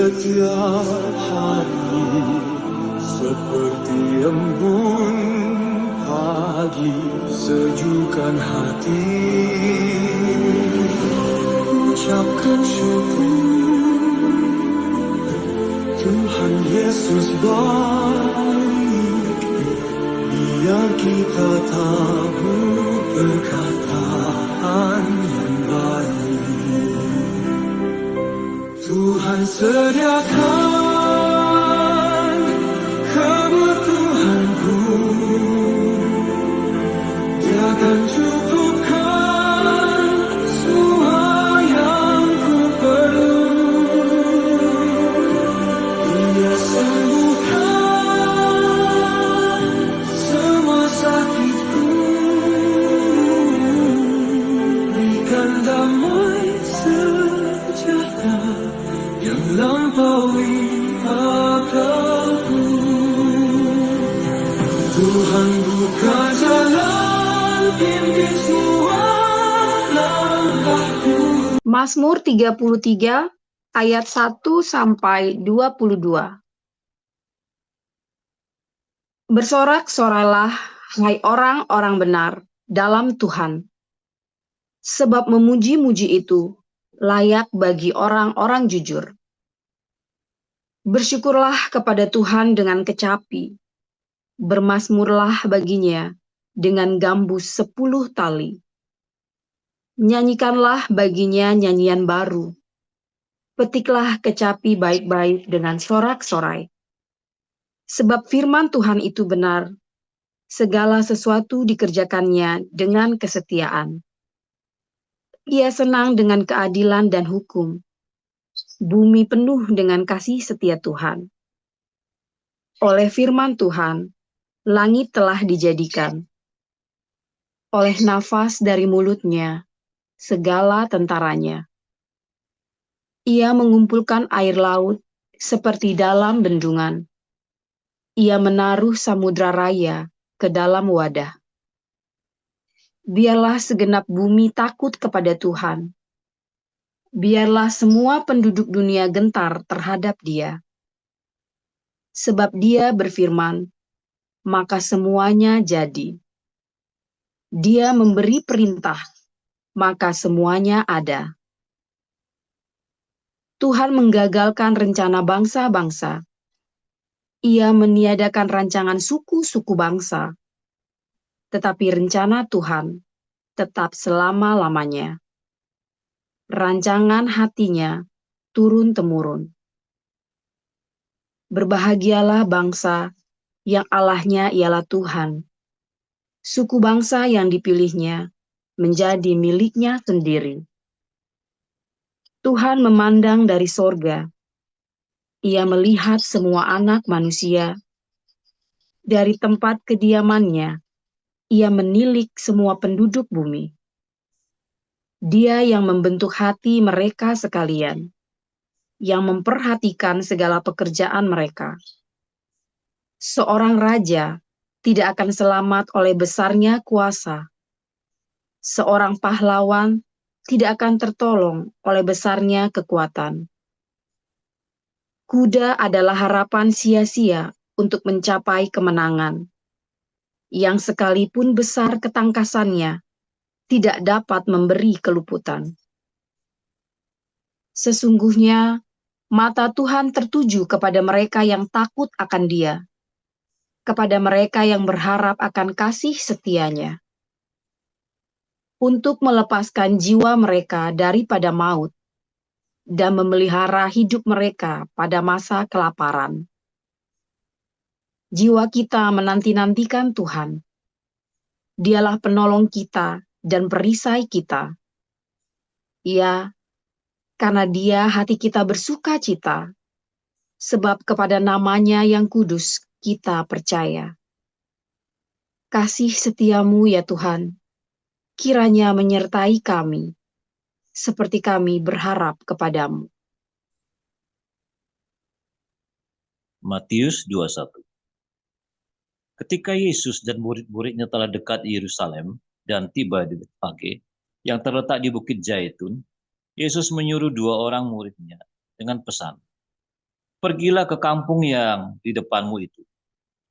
setiap hari seperti embun pagi sejukkan hati. Ucapkan syukur Tuhan Yesus baik, biar kita tahu perkataan yang baik. Tuhan sediakan kebutuhanku, Dia akan cukupkan semua yang ku perlu. Dia sembuhkan semua sakitku, berikan damai sejahtera yang lampaui akalku. Tuhan buka jalan, pimpin semua langkahku. Mazmur 33 ayat 1 sampai 22. Bersorak-soralah, hai orang-orang benar dalam Tuhan. Sebab memuji-muji itu layak bagi orang-orang jujur. Bersyukurlah kepada Tuhan dengan kecapi. Bermazmurlah baginya dengan gambus 10 tali. Nyanyikanlah baginya nyanyian baru. Petiklah kecapi baik-baik dengan sorak-sorai. Sebab firman Tuhan itu benar, segala sesuatu dikerjakannya dengan kesetiaan. Ia senang dengan keadilan dan hukum. Bumi penuh dengan kasih setia Tuhan. Oleh firman Tuhan, langit telah dijadikan. Oleh nafas dari mulutnya, segala tentaranya. Ia mengumpulkan air laut seperti dalam bendungan. Ia menaruh samudra raya ke dalam wadah. Biarlah segenap bumi takut kepada Tuhan. Biarlah semua penduduk dunia gentar terhadap Dia. Sebab Dia berfirman, maka semuanya jadi. Dia memberi perintah, maka semuanya ada. Tuhan menggagalkan rencana bangsa-bangsa. Ia meniadakan rancangan suku-suku bangsa. Tetapi rencana Tuhan tetap selama-lamanya. Rancangan hatinya turun-temurun. Berbahagialah bangsa yang Allahnya ialah Tuhan. Suku bangsa yang dipilihnya menjadi miliknya sendiri. Tuhan memandang dari sorga. Ia melihat semua anak manusia. Dari tempat kediamannya, Ia menilik semua penduduk bumi. Dia yang membentuk hati mereka sekalian, yang memperhatikan segala pekerjaan mereka. Seorang raja tidak akan selamat oleh besarnya kuasa. Seorang pahlawan tidak akan tertolong oleh besarnya kekuatan. Kuda adalah harapan sia-sia untuk mencapai kemenangan. Yang sekalipun besar ketangkasannya, tidak dapat memberi keluputan. Sesungguhnya, mata Tuhan tertuju kepada mereka yang takut akan Dia, kepada mereka yang berharap akan kasih setia-Nya, untuk melepaskan jiwa mereka daripada maut, dan memelihara hidup mereka pada masa kelaparan. Jiwa kita menanti-nantikan Tuhan. Dialah penolong kita dan perisai kita. Ya, karena Dia hati kita bersuka cita, sebab kepada nama-Nya yang kudus kita percaya. Kasih setiamu ya Tuhan, kiranya menyertai kami, seperti kami berharap kepadamu. Matius 21. Ketika Yesus dan murid-muridnya telah dekat di Yerusalem dan tiba di Betfage, yang terletak di Bukit Zaitun, Yesus menyuruh 2 orang muridnya dengan pesan, Pergilah ke kampung yang di depanmu itu,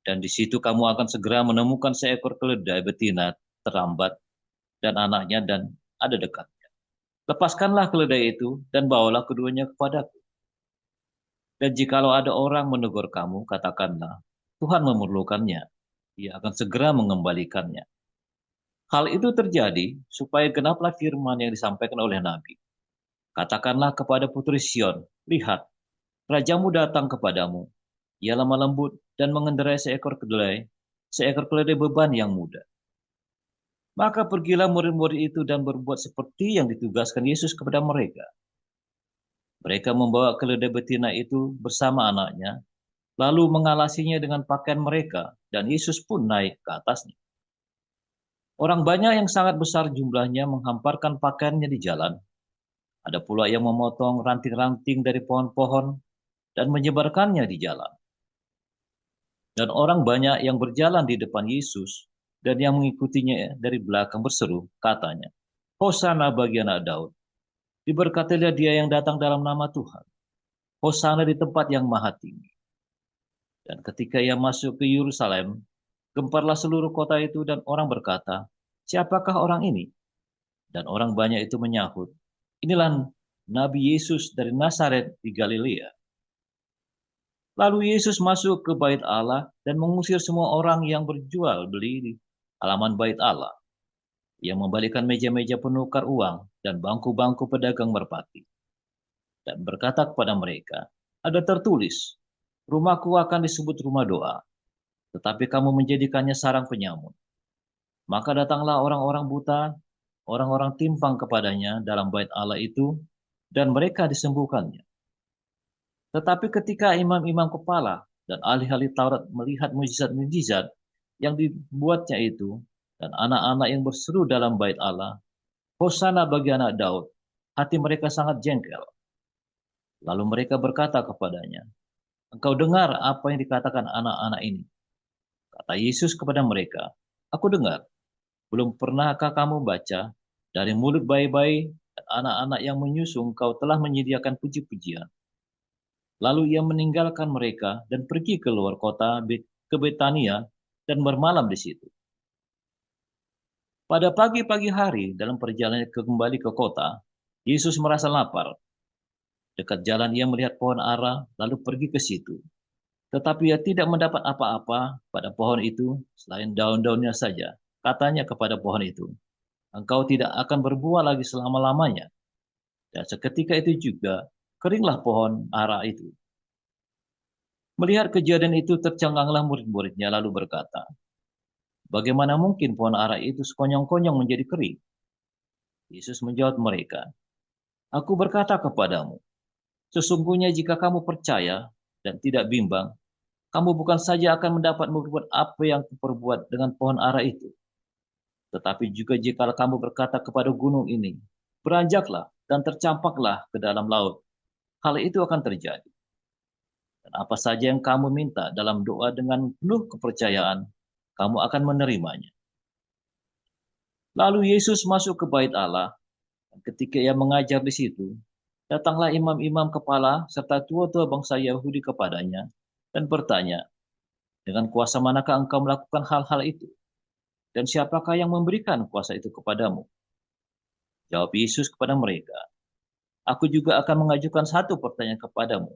dan di situ kamu akan segera menemukan seekor keledai betina terambat dan anaknya dan ada dekat. Lepaskanlah keledai itu dan bawalah keduanya kepadaku. Dan jikalau ada orang menegur kamu, katakanlah, Tuhan memerlukannya. Ia akan segera mengembalikannya. Hal itu terjadi supaya genaplah firman yang disampaikan oleh Nabi. Katakanlah kepada putri Sion, lihat, rajamu datang kepadamu. Ia lemah lembut dan mengendarai seekor keledai beban yang muda. Maka pergilah murid-murid itu dan berbuat seperti yang ditugaskan Yesus kepada mereka. Mereka membawa keledai betina itu bersama anaknya, lalu mengalasinya dengan pakaian mereka, dan Yesus pun naik ke atasnya. Orang banyak yang sangat besar jumlahnya menghamparkan pakaiannya di jalan. Ada pula yang memotong ranting-ranting dari pohon-pohon dan menyebarkannya di jalan. Dan orang banyak yang berjalan di depan Yesus dan yang mengikutinya dari belakang berseru, katanya, Hosana bagi anak Daud. Diberkatilah dia yang datang dalam nama Tuhan. Hosana di tempat yang maha tinggi. Dan ketika ia masuk ke Yerusalem, gemparlah seluruh kota itu dan orang berkata, siapakah orang ini? Dan orang banyak itu menyahut, inilah Nabi Yesus dari Nazaret di Galilea. Lalu Yesus masuk ke bait Allah dan mengusir semua orang yang berjual beli di halaman bait Allah. Ia membalikkan meja-meja penukar uang dan bangku-bangku pedagang merpati. Dan berkata kepada mereka, ada tertulis, rumahku akan disebut rumah doa, tetapi kamu menjadikannya sarang penyamun. Maka datanglah orang-orang buta, orang-orang timpang kepadanya dalam bait Allah itu, dan mereka disembuhkannya. Tetapi ketika imam-imam kepala dan ahli-ahli Taurat melihat mujizat-mujizat yang dibuatnya itu, dan anak-anak yang berseru dalam bait Allah, Hosana bagi anak Daud, hati mereka sangat jengkel. Lalu mereka berkata kepadanya, engkau dengar apa yang dikatakan anak-anak ini? Kata Yesus kepada mereka, aku dengar. Belum pernahkah kamu baca, dari mulut bayi-bayi dan anak-anak yang menyusu engkau telah menyediakan puji-pujian. Lalu ia meninggalkan mereka dan pergi ke luar kota ke Betania dan bermalam di situ. Pada pagi-pagi hari dalam perjalanan kembali ke kota, Yesus merasa lapar. Dekat jalan ia melihat pohon ara lalu pergi ke situ. Tetapi ia tidak mendapat apa-apa pada pohon itu selain daun-daunnya saja. Katanya kepada pohon itu, engkau tidak akan berbuah lagi selama-lamanya. Dan seketika itu juga keringlah pohon ara itu. Melihat kejadian itu tercenganglah murid-muridnya lalu berkata, bagaimana mungkin pohon ara itu sekonyong-konyong menjadi kering? Yesus menjawab mereka, aku berkata kepadamu, sesungguhnya jika kamu percaya dan tidak bimbang, kamu bukan saja akan mendapat berbuat apa yang kuperbuat dengan pohon ara itu, tetapi juga jika kamu berkata kepada gunung ini, beranjaklah dan tercampaklah ke dalam laut, hal itu akan terjadi. Dan apa saja yang kamu minta dalam doa dengan penuh kepercayaan, kamu akan menerimanya. Lalu Yesus masuk ke bait Allah, dan ketika ia mengajar di situ, datanglah imam-imam kepala serta tua-tua bangsa Yahudi kepadanya dan bertanya, dengan kuasa manakah engkau melakukan hal-hal itu? Dan siapakah yang memberikan kuasa itu kepadamu? Jawab Yesus kepada mereka, aku juga akan mengajukan satu pertanyaan kepadamu.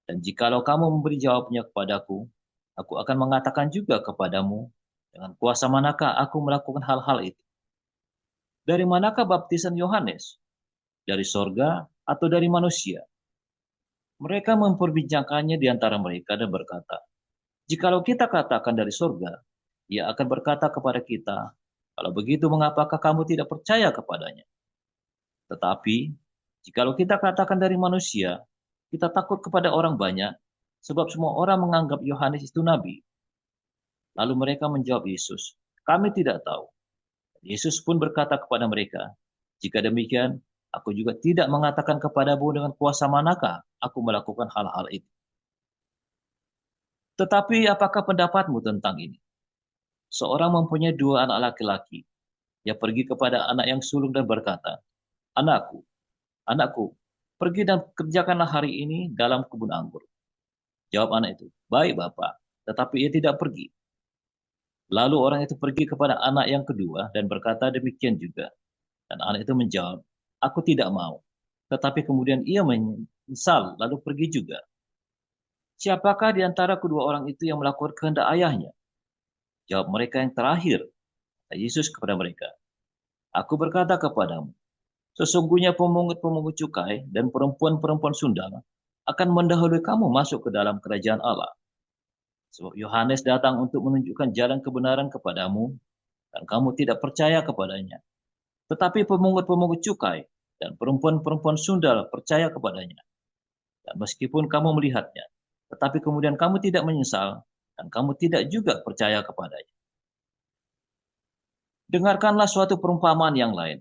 Dan jikalau kamu memberi jawabnya kepadaku, aku akan mengatakan juga kepadamu, dengan kuasa manakah aku melakukan hal-hal itu? Dari manakah baptisan Yohanes? Dari sorga atau dari manusia? Mereka memperbincangkannya di antara mereka dan berkata, jikalau kita katakan dari sorga, ia akan berkata kepada kita, kalau begitu mengapakah kamu tidak percaya kepadanya? Tetapi, jikalau kita katakan dari manusia, kita takut kepada orang banyak, sebab semua orang menganggap Yohanes itu nabi. Lalu mereka menjawab Yesus, kami tidak tahu. Yesus pun berkata kepada mereka, jika demikian, aku juga tidak mengatakan kepadamu dengan kuasa manakah aku melakukan hal-hal itu. Tetapi apakah pendapatmu tentang ini? Seorang mempunyai dua anak laki-laki. Ia pergi kepada anak yang sulung dan berkata, anakku, pergi dan kerjakanlah hari ini dalam kebun anggur. Jawab anak itu, baik Bapak, tetapi ia tidak pergi. Lalu orang itu pergi kepada anak yang kedua dan berkata demikian juga. Dan anak itu menjawab, aku tidak mau. Tetapi kemudian ia menyesal lalu pergi juga. Siapakah di antara kedua orang itu yang melakukan kehendak ayahnya? Jawab mereka yang terakhir. Kata Yesus kepada mereka, aku berkata kepadamu, sesungguhnya pemungut-pemungut cukai dan perempuan-perempuan sundal akan mendahului kamu masuk ke dalam kerajaan Allah. Sebab Yohanes datang untuk menunjukkan jalan kebenaran kepadamu, dan kamu tidak percaya kepadanya. Tetapi pemungut-pemungut cukai dan perempuan-perempuan sundal percaya kepadanya. Dan meskipun kamu melihatnya, tetapi kemudian kamu tidak menyesal, dan kamu tidak juga percaya kepadanya. Dengarkanlah suatu perumpamaan yang lain.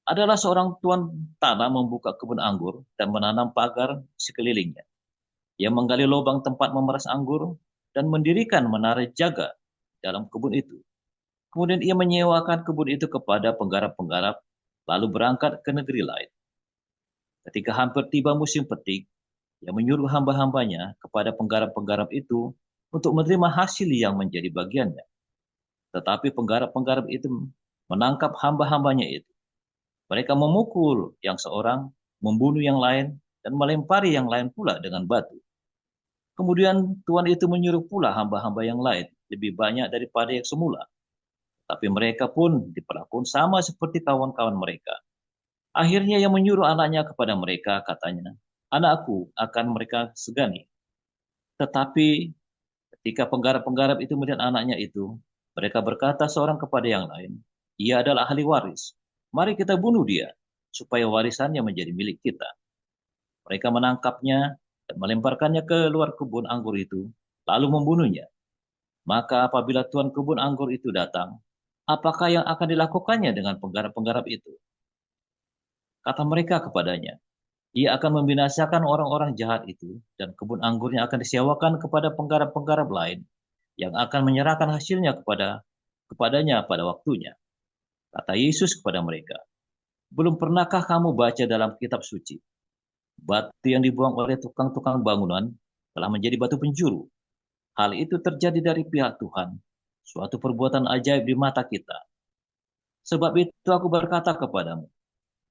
Adalah seorang tuan tanah membuka kebun anggur dan menanam pagar sekelilingnya. Ia menggali lubang tempat memeras anggur dan mendirikan menara jaga dalam kebun itu. Kemudian ia menyewakan kebun itu kepada penggarap-penggarap, lalu berangkat ke negeri lain. Ketika hampir tiba musim petik, ia menyuruh hamba-hambanya kepada penggarap-penggarap itu untuk menerima hasil yang menjadi bagiannya. Tetapi penggarap-penggarap itu menangkap hamba-hambanya itu. Mereka memukul yang seorang, membunuh yang lain, dan melempari yang lain pula dengan batu. Kemudian Tuhan itu menyuruh pula hamba-hamba yang lain lebih banyak daripada yang semula. Tapi mereka pun diperlakukan sama seperti kawan-kawan mereka. Akhirnya yang menyuruh anaknya kepada mereka, katanya, anakku akan mereka segani. Tetapi ketika penggarap-penggarap itu melihat anaknya itu, mereka berkata seorang kepada yang lain, ia adalah ahli waris. Mari kita bunuh dia, supaya warisannya menjadi milik kita. Mereka menangkapnya dan melemparkannya ke luar kebun anggur itu, lalu membunuhnya. Maka apabila tuan kebun anggur itu datang, apakah yang akan dilakukannya dengan penggarap-penggarap itu? Kata mereka kepadanya, ia akan membinasakan orang-orang jahat itu, dan kebun anggurnya akan disewakan kepada penggarap-penggarap lain, yang akan menyerahkan hasilnya kepadanya pada waktunya. Kata Yesus kepada mereka, belum pernahkah kamu baca dalam kitab suci? Batu yang dibuang oleh tukang-tukang bangunan telah menjadi batu penjuru. Hal itu terjadi dari pihak Tuhan, suatu perbuatan ajaib di mata kita. Sebab itu aku berkata kepadamu,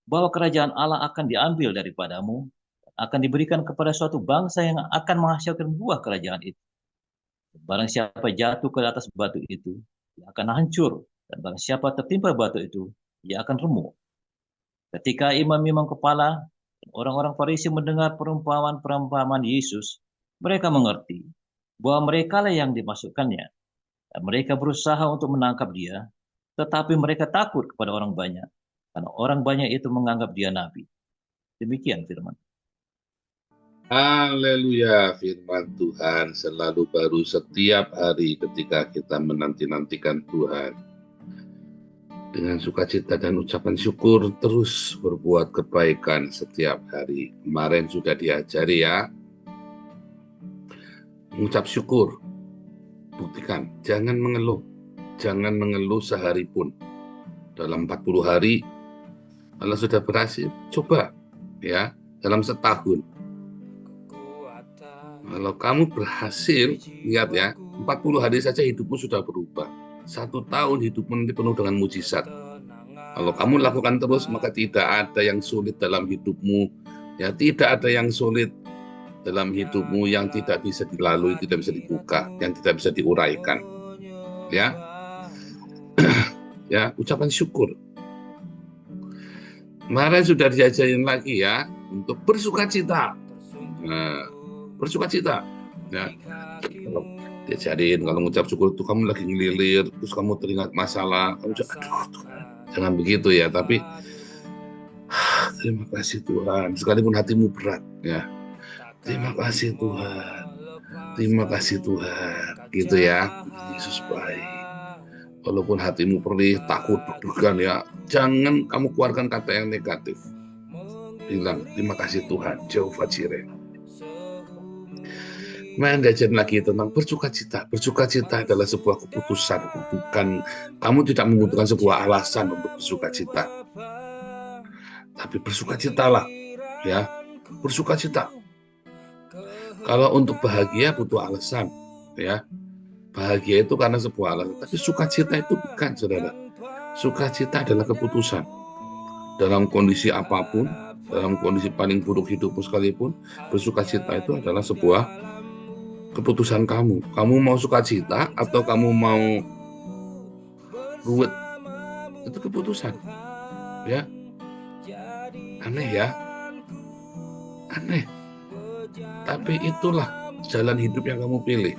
bahwa kerajaan Allah akan diambil daripadamu, dan akan diberikan kepada suatu bangsa yang akan menghasilkan buah kerajaan itu. Barang siapa jatuh ke atas batu itu, ia akan hancur, dan barang siapa tertimpa batu itu, ia akan remuk. Ketika imam-imam kepala dan orang-orang Farisi mendengar perumpamaan Yesus, mereka mengerti bahwa merekalah yang dimasukkannya, dan mereka berusaha untuk menangkap dia, tetapi mereka takut kepada orang banyak, karena orang banyak itu menganggap dia nabi. Demikian firman. Haleluya, firman Tuhan selalu baru setiap hari ketika kita menanti-nantikan Tuhan. Dengan sukacita dan ucapan syukur terus berbuat kebaikan setiap hari. Kemarin sudah diajari ya, mengucap syukur. Buktikan, jangan mengeluh sehari pun. Dalam 40 hari, kalau sudah berhasil, coba ya, dalam setahun. Kalau kamu berhasil, lihat ya, 40 hari saja hidupmu sudah berubah. 1 tahun hidupmu nanti penuh dengan mujizat. Kalau kamu lakukan terus, maka tidak ada yang sulit dalam hidupmu. Ya, tidak ada yang sulit dalam hidupmu yang tidak bisa dilalui, tidak bisa dibuka, yang tidak bisa diuraikan. Ya, ya, ucapan syukur. Kemarin sudah diajarin lagi ya, untuk bersukacita. Nah, bersukacita. Ya, kalau diajarin, kalau mengucap syukur itu kamu lagi ngelilir, terus kamu teringat masalah, kamu jangan begitu ya. Tapi terima kasih Tuhan, sekalipun hatimu berat ya. Terima kasih Tuhan, terima kasih Tuhan, gitu ya. Yesus baik. Walaupun hatimu perih, takut, deg-degan ya, jangan kamu keluarkan kata yang negatif. Bilang terima kasih Tuhan, Jehovah Jireh. Diajarin lagi tentang bersukacita. Bersukacita adalah sebuah keputusan, bukan kamu tidak membutuhkan sebuah alasan untuk bersukacita. Tapi bersukacitalah, ya, bersukacita. Kalau untuk bahagia butuh alasan, ya. Bahagia itu karena sebuah alasan, tapi sukacita itu bukan, saudara. Sukacita adalah keputusan. Dalam kondisi apapun, dalam kondisi paling buruk hidupmu sekalipun, bersukacita itu adalah sebuah keputusan kamu. Kamu mau sukacita atau kamu mau ruwet, itu keputusan, ya. Aneh ya, aneh. Tapi itulah jalan hidup yang kamu pilih.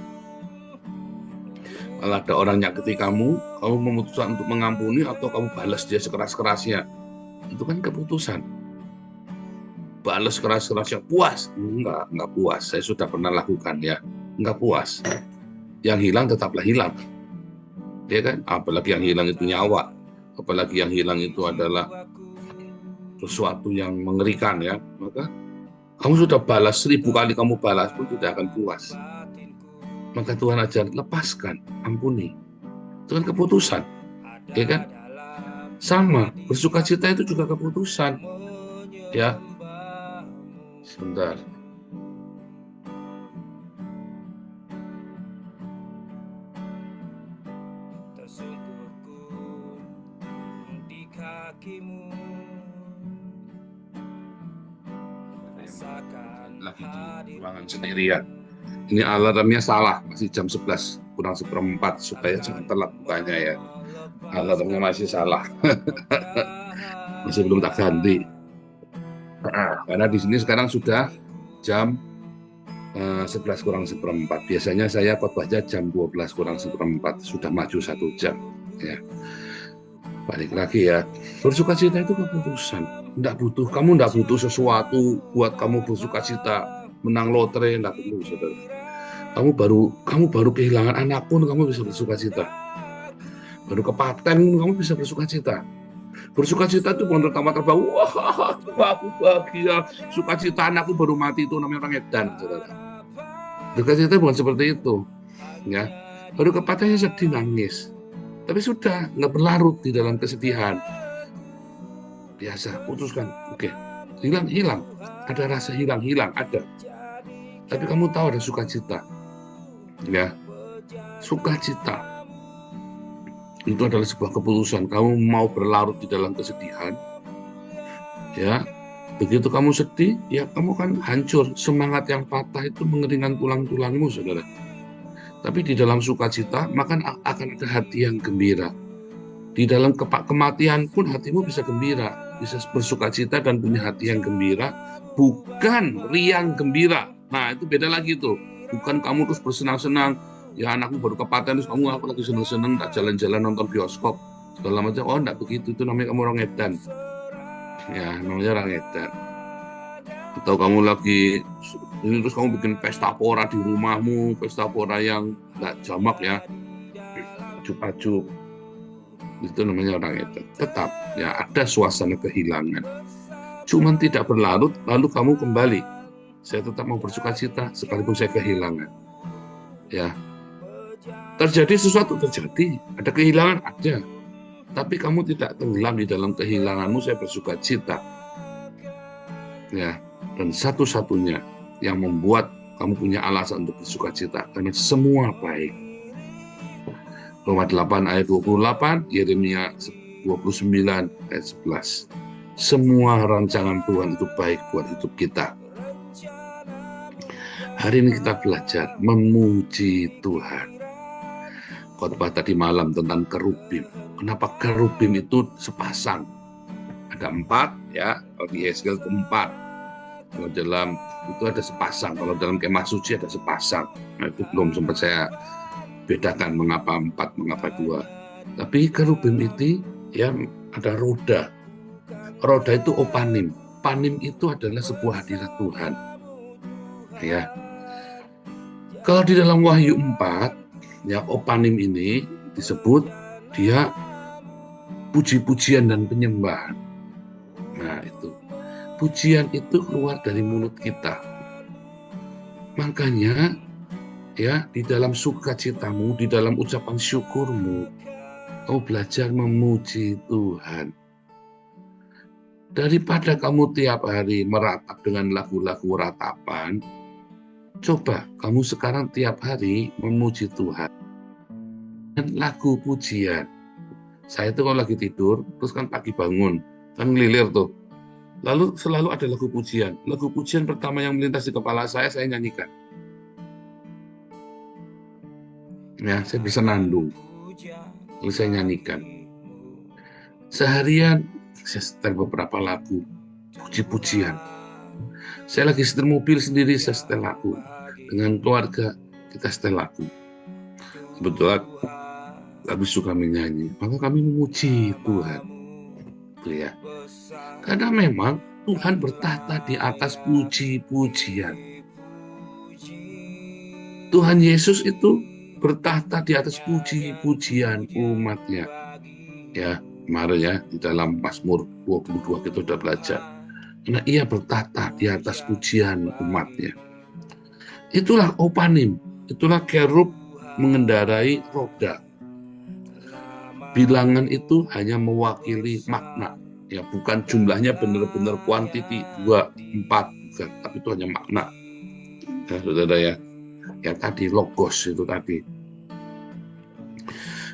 Kalau ada orang nyakiti kamu memutuskan untuk mengampuni atau kamu balas dia sekeras-kerasnya, itu kan keputusan. Balas keras-kerasnya, puas? Enggak puas. Saya sudah pernah lakukan, ya. Enggak puas. Yang hilang tetaplah hilang. Ya kan? Apalagi yang hilang itu nyawa. Apalagi yang hilang itu adalah sesuatu yang mengerikan, ya. Maka kamu sudah balas 1000 kali, kamu balas pun tidak akan puas. Maka Tuhan ajar, lepaskan, ampuni. Itu kan keputusan, ya kan? Sama, bersukacita itu juga keputusan, ya. Sebentar. Lagi di ruangan sendirian. Ini alarmnya salah, masih jam 11 kurang 1/4, supaya jangan telat bukanya, ya. Alarmnya masih salah. Masih belum tak ganti. Karena di sini sekarang sudah jam 11 kurang 1/4. Biasanya saya khotbahnya jam 12 kurang 1/4, sudah maju 1 jam, ya. Balik lagi, ya. Bersukacita itu keputusan. Kamu enggak butuh sesuatu buat kamu bersukacita. Menang lotre enggak perlu, saudara. Kamu baru kehilangan anak pun kamu bisa bersukacita. Baru kepaten pun kamu bisa bersukacita. Bersukacita itu bukan pertama-tama, wah, aku bahagia, sukacita anakku baru mati, itu namanya orang edan, saudara. Bersukacita bukan seperti itu, ya. Baru kepatennya sedih, nangis. Tapi sudah, nggak berlarut di dalam kesedihan. Biasa, putuskan, oke. Hilang. Ada rasa hilang, ada. Tapi kamu tahu ada sukacita. Ya, sukacita itu adalah sebuah keputusan. Kamu mau berlarut di dalam kesedihan, ya. Begitu kamu sedih, ya kamu kan hancur. Semangat yang patah itu mengeringkan tulang-tulangmu, saudara. Tapi di dalam sukacita, maka akan ada hati yang gembira. Di dalam kematian pun hatimu bisa gembira, bisa bersukacita dan punya hati yang gembira, bukan riang gembira. Nah, itu beda lagi tuh. Bukan kamu terus bersenang-senang, ya anakmu baru kepaten terus kamu lagi senang-senang, tak jalan-jalan nonton bioskop segala macam. Oh, enggak begitu, itu namanya kamu orang edan. Ya, namanya orang edan. Atau kamu lagi ini terus kamu bikin pesta pora di rumahmu, pesta pora yang enggak jamak, ya, acup-acup. Itu namanya orang edan. Tetap, ya, ada suasana kehilangan. Cuman tidak berlarut, lalu kamu kembali. Saya tetap mau bersukacita sekalipun saya kehilangan. Ya. Terjadi sesuatu, terjadi. Ada kehilangan, ada. Tapi kamu tidak tenggelam di dalam kehilanganmu, saya bersukacita. Ya. Dan satu-satunya yang membuat kamu punya alasan untuk bersukacita, karena semua baik. Roma 8 ayat 28, Yeremia 29 ayat 11. Semua rancangan Tuhan itu baik buat hidup kita. Hari ini kita belajar memuji Tuhan. Khotbah tadi malam tentang kerubim. Kenapa kerubim itu sepasang? Ada 4, ya. Kalau di Yeskel itu 4. Kalau dalam itu ada sepasang. Kalau dalam kemah suci ada sepasang. Nah, itu belum sempat saya bedakan mengapa 4, mengapa 2. Tapi kerubim itu, ya, ada roda. Roda itu opanim. Panim itu adalah sebuah hadirat Tuhan. Ya. Kalau di dalam Wahyu 4, ya, opanim ini disebut dia puji-pujian dan penyembahan. Nah, itu. Pujian itu keluar dari mulut kita. Makanya, ya, di dalam sukacitamu, di dalam ucapan syukurmu, kamu belajar memuji Tuhan. Daripada kamu tiap hari meratap dengan lagu-lagu ratapan, Coba kamu sekarang tiap hari memuji Tuhan. Dan lagu pujian. Saya tuh kalau lagi tidur, terus kan pagi bangun, kan ngelilir tuh. Lalu selalu ada lagu pujian. Lagu pujian pertama yang melintas di kepala saya nyanyikan. Ya, saya bisa nandung. Lalu saya nyanyikan. Seharian saya setel beberapa lagu puji-pujian. Saya lagi setel mobil sendiri, saya setel lagu. Dengan keluarga, kita setel lagu. Kebetulan kami suka menyanyi, maka kami memuji Tuhan. Ya. Karena memang Tuhan bertahta di atas puji-pujian. Tuhan Yesus itu bertahta di atas puji-pujian umatnya. Ya, kemarin ya, di dalam Mazmur 22 kita sudah belajar. Karena ia bertahta di atas pujian umatnya. Itulah Opanim, itulah kerub mengendarai roda. Bilangan itu hanya mewakili makna, ya bukan jumlahnya benar-benar kuantiti 2, 4, bukan, tapi itu hanya makna. Ya, saudara ya, tadi logos itu tadi.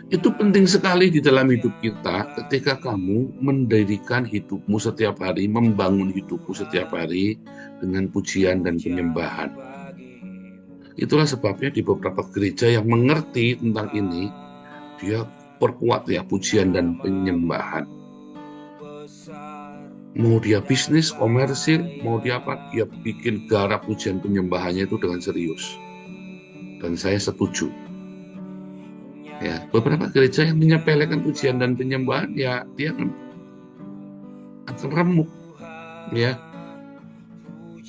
Itu penting sekali di dalam hidup kita ketika kamu mendirikan hidupmu setiap hari, membangun hidupmu setiap hari dengan pujian dan penyembahan. Itulah sebabnya di beberapa gereja yang mengerti tentang ini, dia perkuat ya pujian dan penyembahan. Mau dia bisnis, komersil, mau dia apa, dia bikin garap pujian penyembahannya itu dengan serius. Dan saya setuju. Ya, beberapa gereja yang menyepelekan pujian dan penyembahan, ya dia akan remuk. Ya,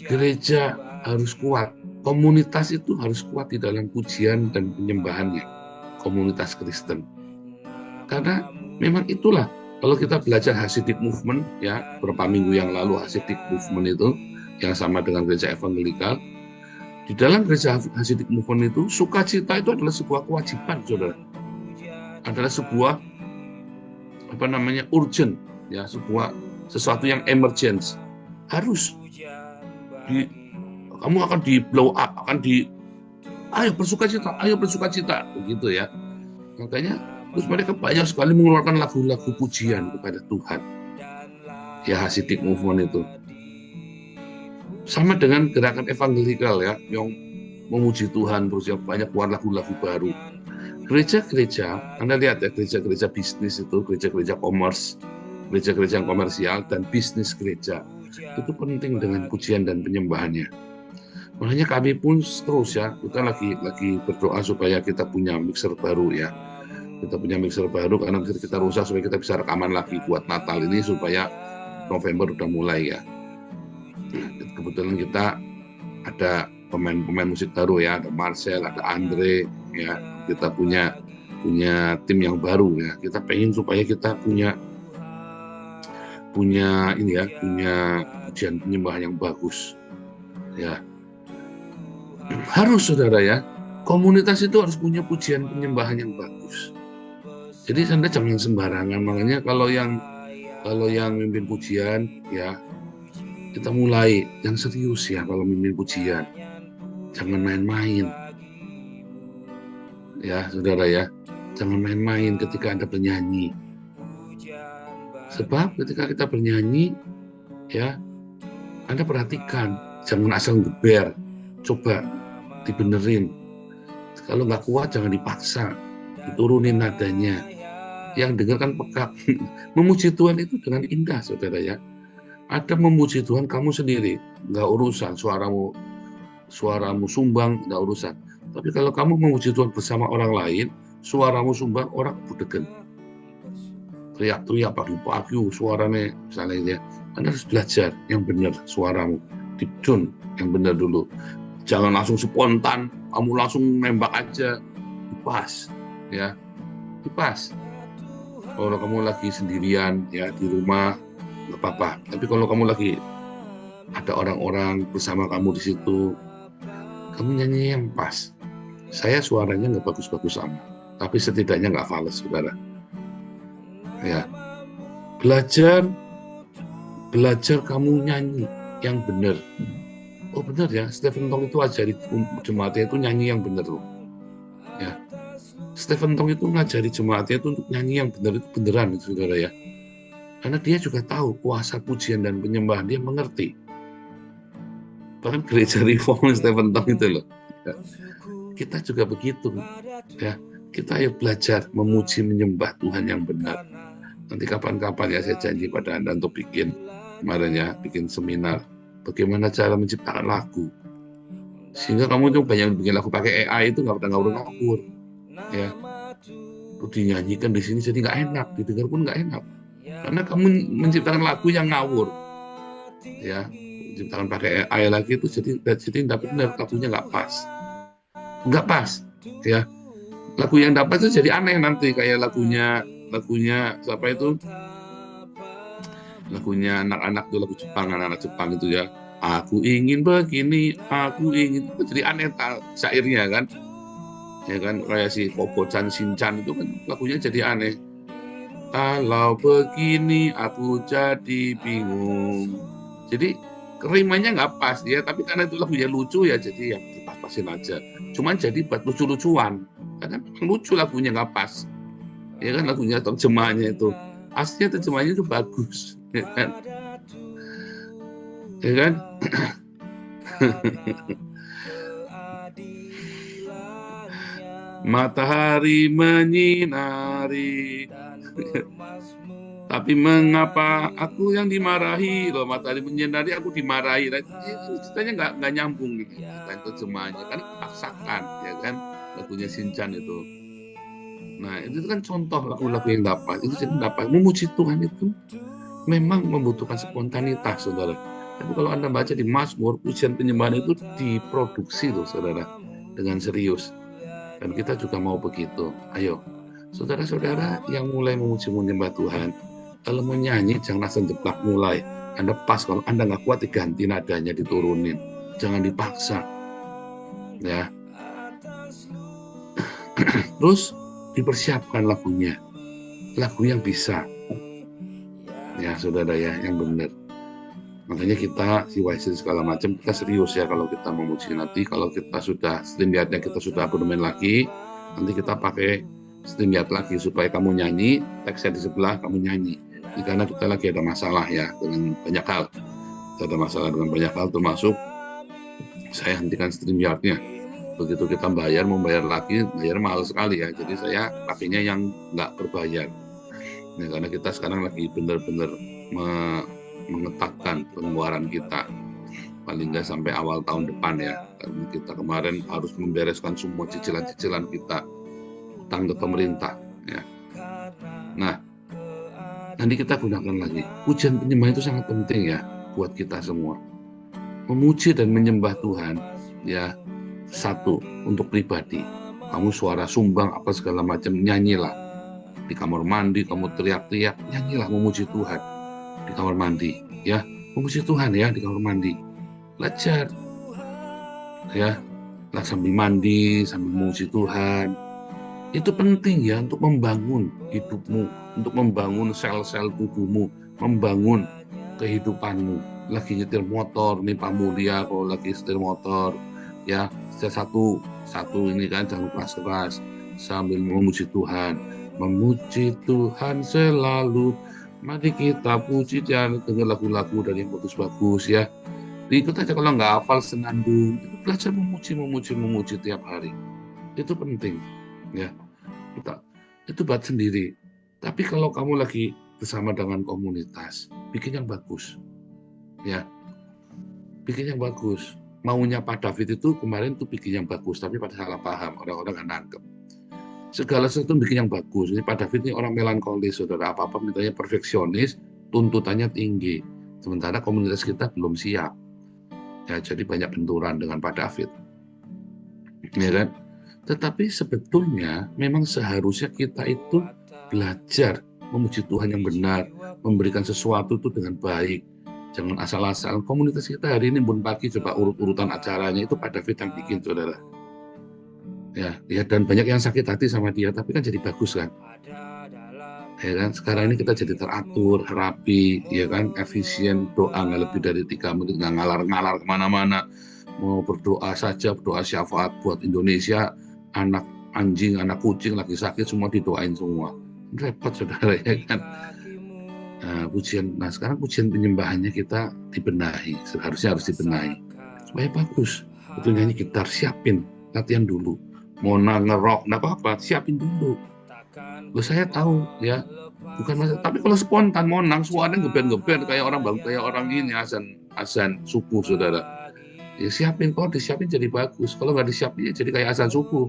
gereja harus kuat. Komunitas itu harus kuat di dalam pujian dan penyembahannya. Komunitas Kristen. Karena memang itulah, kalau kita belajar Hasidic Movement, ya beberapa minggu yang lalu Hasidic Movement itu, yang sama dengan gereja evangelikal, di dalam gereja Hasidic Movement itu, sukacita itu adalah sebuah kewajiban, saudara. Adalah sebuah, urgent, ya sesuatu yang emergency. Harus. Kamu akan di blow up, ayo bersukacita, begitu ya. Makanya, terus mereka banyak sekali mengeluarkan lagu-lagu pujian kepada Tuhan. Ya, Hasidic Movement itu. Sama dengan gerakan evangelikal ya, yang memuji Tuhan, terus ya banyak keluar lagu-lagu baru. Gereja-gereja, Anda lihat ya, gereja-gereja bisnis itu, gereja-gereja komers, gereja-gereja yang komersial, dan bisnis gereja. Itu penting dengan pujian dan penyembahannya. Makanya kami pun terus ya, kita lagi berdoa supaya kita punya mixer baru ya. Kita punya mixer baru karena kita rusak supaya kita bisa rekaman lagi buat Natal ini supaya November udah mulai ya. Kebetulan kita ada pemain musik baru ya, ada Marcel, ada Andre ya. Kita punya tim yang baru ya. Kita pengen supaya kita punya ini ya, punya pujian penyembahan yang bagus. Ya. Harus saudara ya. Komunitas itu harus punya pujian penyembahan yang bagus. Jadi Anda jangan sembarangan, makanya kalau yang mimpin pujian ya kita mulai yang serius ya kalau mimpin pujian, jangan main-main ya saudara ya, jangan main-main ketika Anda bernyanyi. Sebab ketika kita bernyanyi ya Anda perhatikan, jangan asal geber, coba dibenerin. Kalau nggak kuat jangan dipaksa, diturunin nadanya. Yang dengar kan peka. Memuji Tuhan itu dengan indah, saudara ya. Ada memuji Tuhan kamu sendiri, nggak urusan suaramu sumbang, nggak urusan. Tapi kalau kamu memuji Tuhan bersama orang lain, suaramu sumbang, orang budegen. Teriak-teriak pagi-pagi, suaranya misalnya ya. Anda harus belajar yang benar suaramu, ditune yang benar dulu. Jangan langsung spontan, kamu langsung nembak aja, dipas, ya, dipas. Kalau kamu lagi sendirian ya di rumah nggak apa-apa. Tapi kalau kamu lagi ada orang-orang bersama kamu di situ, kamu nyanyi yang pas. Saya suaranya nggak bagus-bagus amat, tapi setidaknya nggak fals, saudara. Ya, belajar kamu nyanyi yang benar. Oh benar ya, Stephen Tong itu ajari jemaatnya itu nyanyi yang benar loh. Ya, Stephen Tong itu ngajari jemaatnya itu untuk nyanyi yang benar, itu beneran itu, saudara ya. Karena dia juga tahu kuasa pujian dan penyembahan, dia mengerti. Bahkan gereja reform Stephen Tong itu loh. Ya, kita juga begitu. Ya, kita ayo belajar memuji menyembah Tuhan yang benar. Nanti kapan-kapan ya saya janji pada Anda untuk bikin kemarin ya, bikin seminar bagaimana cara menciptakan lagu. Sehingga kamu tuh banyak bikin lagu pakai AI itu nggak pernah ngawur-ngawur. Ya, itu dinyanyikan di sini jadi nggak enak, didengar pun nggak enak. Karena kamu menciptakan lagu yang ngawur. Ya, menciptakan pakai AI lagi itu jadi nggak benar, lagunya nggak pas. Nggak pas. Ya, lagu yang dapat itu jadi aneh nanti, kayak lagunya siapa itu, lagunya anak-anak tuh, lagu Jepang, anak-anak Jepang itu ya, aku ingin begini, aku ingin, itu jadi aneh syairnya kan, ya kan, kayak si Kobo-chan Shin-chan itu kan lagunya jadi aneh, kalau begini aku jadi bingung, jadi rimanya nggak pas ya, tapi karena itu lagunya lucu ya, jadi ya pas-pasin aja, cuman jadi buat lucu-lucuan, karena memang lucu lagunya nggak pas. Ya kan, lagunya terjemahannya itu aslinya terjemahannya itu bagus, ya kan, ya kan? Matahari menyinari, tapi mengapa aku yang dimarahi? Loh, matahari menyinari, aku dimarahi. Nah, itu ceritanya nggak nyambung gitu. Terjemahannya kan dipaksakan, ya kan? Lagunya Shinchan itu. Nah, itu kan contoh lagu-lagu yang dapat. Itu jadi dapat. Memuji Tuhan itu memang membutuhkan spontanitas, saudara. Tapi kalau Anda baca di Mazmur, pujian penyembahan itu diproduksi loh, saudara, dengan serius. Dan kita juga mau begitu. Ayo, saudara-saudara yang mulai memuji menyembah Tuhan, kalau mau nyanyi jangan langsung jeplak mulai. Anda pas, kalau Anda nggak kuat diganti nadanya, diturunin. Jangan dipaksa. Ya. Terus dipersiapkan lagunya, lagu yang bisa, ya saudara ya, yang benar. Makanya kita CYC segala macam, kita serius ya kalau kita memuji. Nanti kalau kita sudah StreamYard-nya kita sudah abonemen lagi, nanti kita pakai StreamYard lagi supaya kamu nyanyi, teksnya di sebelah kamu nyanyi. Ini karena kita lagi ada masalah ya dengan banyak hal. Kita ada masalah dengan banyak hal, termasuk saya hentikan StreamYard-nya. Begitu kita membayar lagi, bayar mahal sekali ya. Jadi saya pakainya yang nggak berbayar. Nah, karena kita sekarang lagi benar-benar mengetatkan pengeluaran kita. Paling nggak sampai awal tahun depan ya. Karena kita kemarin harus membereskan semua cicilan-cicilan kita, utang ke pemerintah. Ya. Nah, nanti kita gunakan lagi. Pujian penyembahan itu sangat penting ya buat kita semua. Memuji dan menyembah Tuhan ya. Satu, untuk pribadi, kamu suara sumbang apa segala macam, nyanyilah di kamar mandi, kamu teriak-teriak, nyanyilah memuji Tuhan di kamar mandi, ya, memuji Tuhan ya di kamar mandi, belajar, ya, sambil mandi, sambil memuji Tuhan, itu penting ya untuk membangun hidupmu, untuk membangun sel-sel tubuhmu, membangun kehidupanmu. Lagi nyetir motor, nih Pak Mulia, kalau lagi setir motor, ya, satu ini kan jangan keras-keras sambil memuji Tuhan, memuji Tuhan selalu, mari kita puji, jangan dengar lagu-lagu dari yang bagus-bagus ya, ikut aja. Kalau nggak hafal senandung, belajar memuji tiap hari, itu penting ya. Itu buat sendiri. Tapi kalau kamu lagi bersama dengan komunitas, bikin yang bagus ya, bikin yang bagus. Maunya Pak David itu kemarin tuh bikin yang bagus, tapi pada salah paham, orang-orang nggak nangkep. Segala sesuatu bikin yang bagus. Jadi Pak David ini orang melankolis, saudara, apa-apa mintanya perfeksionis, tuntutannya tinggi. Sementara komunitas kita belum siap. Ya, jadi banyak benturan dengan Pak David. Ya kan? Tetapi sebetulnya memang seharusnya kita itu belajar memuji Tuhan yang benar, memberikan sesuatu itu dengan baik. Jangan asal-asal. Komunitas kita hari ini, Bun Pagi, coba urut-urutan acaranya itu Pak David yang bikin, saudara. Ya, dan banyak yang sakit hati sama dia, tapi kan jadi bagus kan. Ya kan, sekarang ini kita jadi teratur, rapi, ya kan, efisien, doa nggak lebih dari 3 menit, nggak ngalar-ngalar kemana-mana. Mau berdoa saja, berdoa syafaat buat Indonesia, anak anjing, anak kucing lagi sakit, semua didoain semua. Repot saudara, ya kan. Nah, sekarang pujian penyembahannya kita dibenahi, seharusnya harus dibenahi. Supaya bagus, itu nyanyi gitar, siapin, latihan dulu. Mau ngerok, nggak apa-apa, siapin dulu. Saya tahu ya, bukan masalah. Tapi kalau spontan mau nang suaranya ngeband kayak orang ini azan subuh saudara. Ya siapin, kalau disiapin jadi bagus. Kalau nggak disiapin ya jadi kayak azan subuh.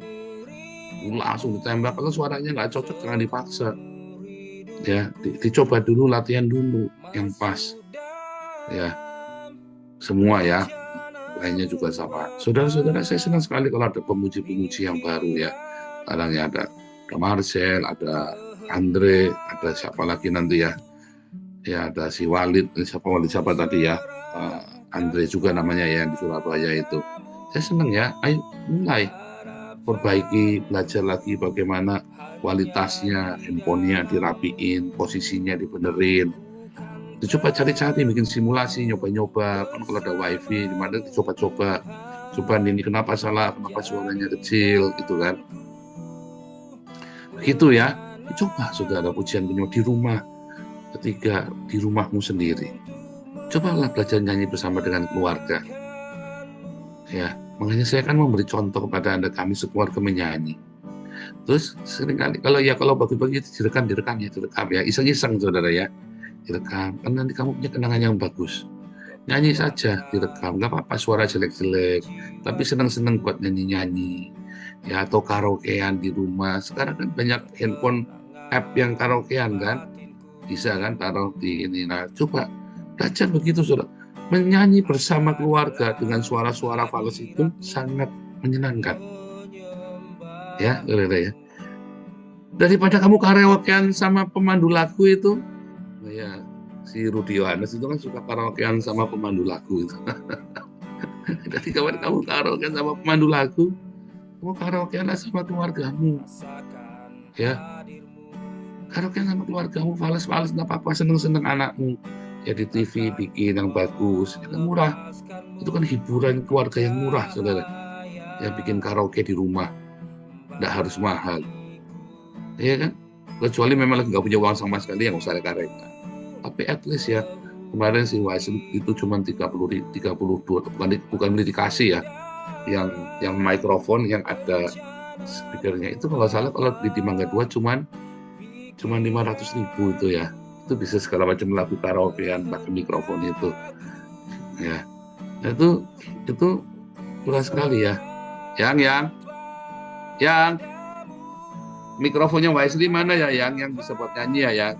Langsung ditembak, kalau suaranya nggak cocok jangan dipaksa. Ya, dicoba dulu, latihan dulu yang pas. Ya, semua ya. Lainnya juga sama. Saudara-saudara, saya senang sekali kalau ada pemuji-pemuji yang baru ya. Kadang ya ada Marcel, ada Andre, ada siapa lagi nanti ya? Ya ada si Walid, siapa tadi ya? Andre juga namanya ya di Surabaya itu. Saya senang ya. Ayo mulai perbaiki, belajar lagi bagaimana kualitasnya, handphonenya dirapiin, posisinya dibenerin. Coba cari-cari, bikin simulasi, nyoba-nyoba. Kan kalau ada wifi, di mana coba-coba. Coba ini kenapa salah, kenapa suaranya kecil, gitu kan. Begitu ya. Coba saudara pujian penyembah di rumah. Ketika di rumahmu sendiri. Cobalah belajar nyanyi bersama dengan keluarga. Ya, makanya saya kan memberi contoh kepada Anda, kami sekeluarga menyanyi. Terus seringkali kalau bagi-bagi direkam ya, iseng-iseng saudara ya. Direkam, kan nanti kamu punya kenangan yang bagus. Nyanyi saja, direkam, nggak apa-apa suara jelek-jelek, tapi senang-senang buat nyanyi-nyanyi. Ya, atau karaokean di rumah. Sekarang kan banyak handphone app yang karaokean kan, bisa kan taruh di ini. Nah, coba belajar begitu saudara. Menyanyi bersama keluarga dengan suara-suara fals itu sangat menyenangkan. Ya, saudara ya. Daripada kamu karaokean sama pemandu lagu itu, ya si Rudi Yohanes itu kan suka karaokean sama pemandu lagu itu. Jadi kawan kamu karaokean sama pemandu lagu, kamu karaokean sama keluargamu. Ya, karaokean sama keluargamu, fals-fals nggak apa-apa, seneng-seneng anakmu. Ya di TV bikin yang bagus, itu murah. Itu kan hiburan keluarga yang murah, saudara. Ya bikin karaoke di rumah, nggak harus mahal. Iya kan? Kecuali memang lagi nggak punya uang sama sekali, yang usah karaoke. Tapi at least ya, kemarin si Waisen itu cuma 32, bukan dikasih ya, yang mikrofon yang ada speakernya itu kalau salah, kalau di Mangga 2 cuma 500.000 itu ya. Itu bisa segala macam lagu karaokean pakai mikrofon itu. Ya. Itu murah sekali ya. Yang mikrofonnya Wisely mana ya, yang bisa buat nyanyi ya,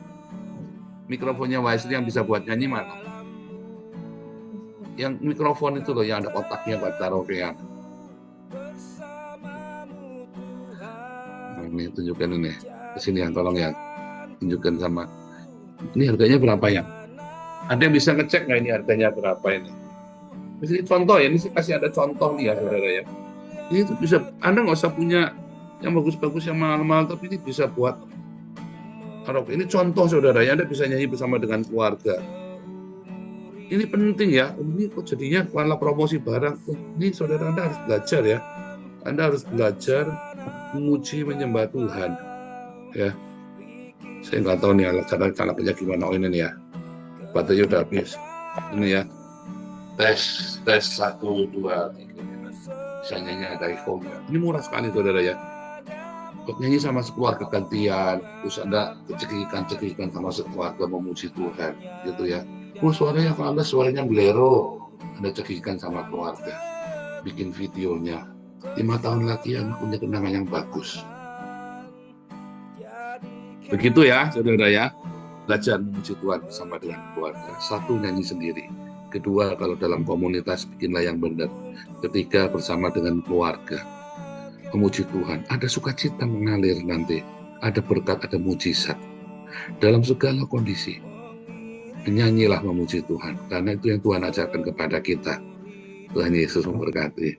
mikrofonnya Wisely yang bisa buat nyanyi mana? Yang mikrofon itu loh, yang ada kotaknya buat karaokean. Nah, ini tunjukkan ini. Kesini yang tolong ya, tunjukkan sama. Ini harganya berapa ya? Ada yang bisa ngecek nggak ini harganya berapa ini? Ini contoh ya, ini saya kasih ada contoh nih ya saudara ya. Ini tuh bisa, Anda nggak usah punya yang bagus-bagus, yang mahal-mahal, tapi ini bisa buat karaoke. Ini contoh saudara ya, Anda bisa nyanyi bersama dengan keluarga. Ini penting ya, ini kok jadinya malah promosi barang. Ini saudara, Anda harus belajar ya. Anda harus belajar memuji, menyembah Tuhan. Ya, saya nggak tahu nih cara kerja gimana. Oh ini nih ya, baterainya udah habis. Ini ya, tes 1, 2, 3. Bisa nyanyi ada iPhone. Ini murah sekali saudara ya. Kok nyanyi sama sekeluarga gantian, terus Anda cekikan sama sekeluarga memuji Tuhan, gitu ya. Suaranya fals, suaranya bolero, Anda cekikan sama keluarga, bikin videonya. 5 tahun lagi Anda punya kenangan yang bagus. Begitu ya, saudara ya. Belajar memuji Tuhan bersama dengan keluarga. 1, nyanyi sendiri. 2, kalau dalam komunitas, bikinlah yang benar. 3, bersama dengan keluarga. Memuji Tuhan. Ada sukacita mengalir nanti. Ada berkat, ada mujizat. Dalam segala kondisi. Menyanyilah memuji Tuhan. Karena itu yang Tuhan ajarkan kepada kita. Tuhan Yesus memberkati.